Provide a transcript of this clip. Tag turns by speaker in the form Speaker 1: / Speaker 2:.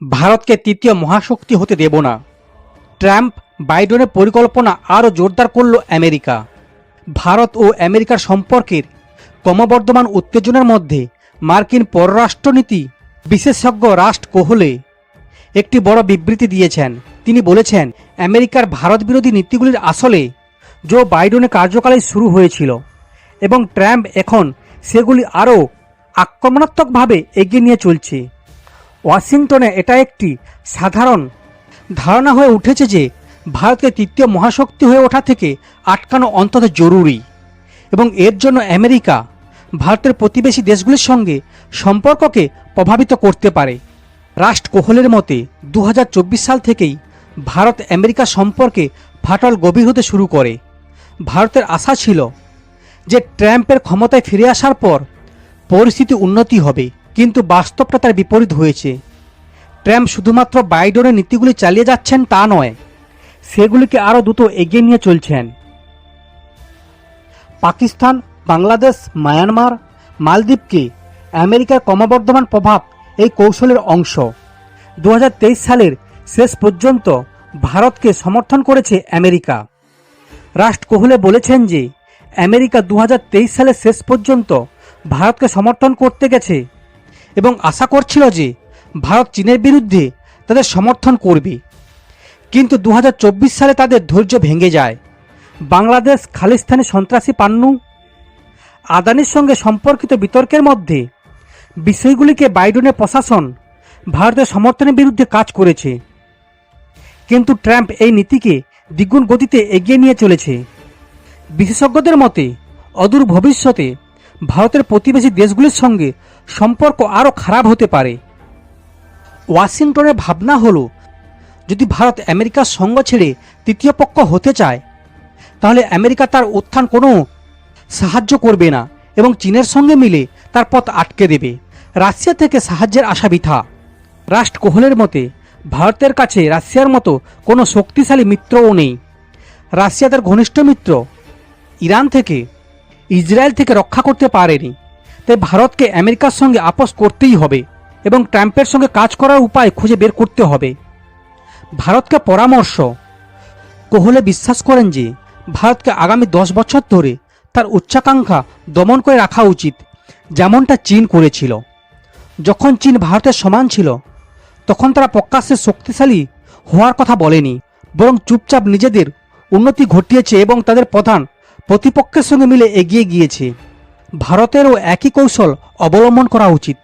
Speaker 1: ভারতকে তৃতীয় মহাশক্তি হতে দেব না। ট্রাম্প বাইডেনের পরিকল্পনা আরও জোরদার করল আমেরিকা। ভারত ও আমেরিকার সম্পর্কের ক্রমবর্ধমান উত্তেজনার মধ্যে মার্কিন পররাষ্ট্রনীতি বিশেষজ্ঞ রাশ কোহলে একটি বড় বিবৃতি দিয়েছেন। তিনি বলেছেন, আমেরিকার ভারত বিরোধী নীতিগুলির আসলে জো বাইডেনের কার্যকালে শুরু হয়েছিল এবং ট্রাম্প এখন সেগুলি আরও আক্রমণাত্মকভাবে এগিয়ে নিয়ে চলছে। ওয়াশিংটনে এটা একটি সাধারণ ধারণা হয়ে উঠেছে যে ভারতকে তৃতীয় মহাশক্তি হয়ে ওঠা থেকে আটকানো অন্তত জরুরি এবং এর জন্য আমেরিকা ভারতের প্রতিবেশী দেশগুলির সঙ্গে সম্পর্ককে প্রভাবিত করতে পারে। রাশ কোহলের মতে 2024 সাল থেকেই ভারত আমেরিকা সম্পর্কে ফাটল গভীর হতে শুরু করে। ভারতের আশা ছিল যে ট্রাম্পের ক্ষমতায় ফিরে আসার পর পরিস্থিতি উন্নতি হবে, কিন্তু বাস্তবটা তার বিপরীত হয়েছে। ট্রাম্প শুধুমাত্র বাইডেনের নীতিগুলি চালিয়ে যাচ্ছেন তা নয়, সেগুলিকে আরও দ্রুত এগিয়ে নিয়ে চলছেন। পাকিস্তান, বাংলাদেশ, মায়ানমার, মালদ্বীপকে আমেরিকার ক্রমবর্ধমান প্রভাব এই কৌশলের অংশ। 2023 সালের শেষ পর্যন্ত ভারতকে সমর্থন করেছে আমেরিকা। রাশ কোহলে বলেছেন যে আমেরিকা 2023 সালের শেষ পর্যন্ত ভারতকে সমর্থন করতে গেছে এবং আশা করছিল যে ভারত চীনের বিরুদ্ধে তাদের সমর্থন করবে, কিন্তু 2024 সালে তাদের ধৈর্য ভেঙে যায়। বাংলাদেশ, খালিস্তানি সন্ত্রাসী পান্নু, আদানির সঙ্গে সম্পর্কিত বিতর্কের মধ্যে বিষয়গুলিকে বাইডেনের প্রশাসন ভারতের সমর্থনের বিরুদ্ধে কাজ করেছে, কিন্তু ট্রাম্প এই নীতিকে দ্বিগুণ গতিতে এগিয়ে নিয়ে চলেছে। বিশেষজ্ঞদের মতে অদূর ভবিষ্যতে ভারতের প্রতিবেশী দেশগুলির সঙ্গে সম্পর্ক আরও খারাপ হতে পারে। ওয়াশিংটনের ভাবনা হলো, যদি ভারত আমেরিকার সঙ্গ ছেড়ে তৃতীয় পক্ষ হতে চায় তাহলে আমেরিকা তার উত্থান কোনো সাহায্য করবে না এবং চীনের সঙ্গে মিলে তার পথ আটকে দেবে। রাশিয়া থেকে সাহায্যের আশা বৃথা। রাশ কোহলের মতে ভারতের কাছে রাশিয়ার মতো কোনো শক্তিশালী মিত্রও নেই। রাশিয়া তার ঘনিষ্ঠ মিত্র ইরান থেকে, ইসরায়েল থেকে রক্ষা করতে পারেনি, তাই ভারতকে আমেরিকার সঙ্গে আপোষ করতেই হবে এবং ট্রাম্পের সঙ্গে কাজ করার উপায় খুঁজে বের করতে হবে। ভারতকে পরামর্শ, কোহলে বিশ্বাস করেন যে ভারতকে আগামী 10 বছর ধরে তার উচ্চাকাঙ্ক্ষা দমন করে রাখা উচিত, যেমনটা চীন করেছিল। যখন চীন ভারতের সমান ছিল তখন তারা প্রকাশ্যে শক্তিশালী হওয়ার কথা বলেনি, বরং চুপচাপ নিজেদের উন্নতি ঘটিয়েছে এবং তাদের প্রধান প্রতিপক্ষের সঙ্গে মিলে এগিয়ে গিয়েছে। ভারতেরও একই কৌশল অবলম্বন করা উচিত।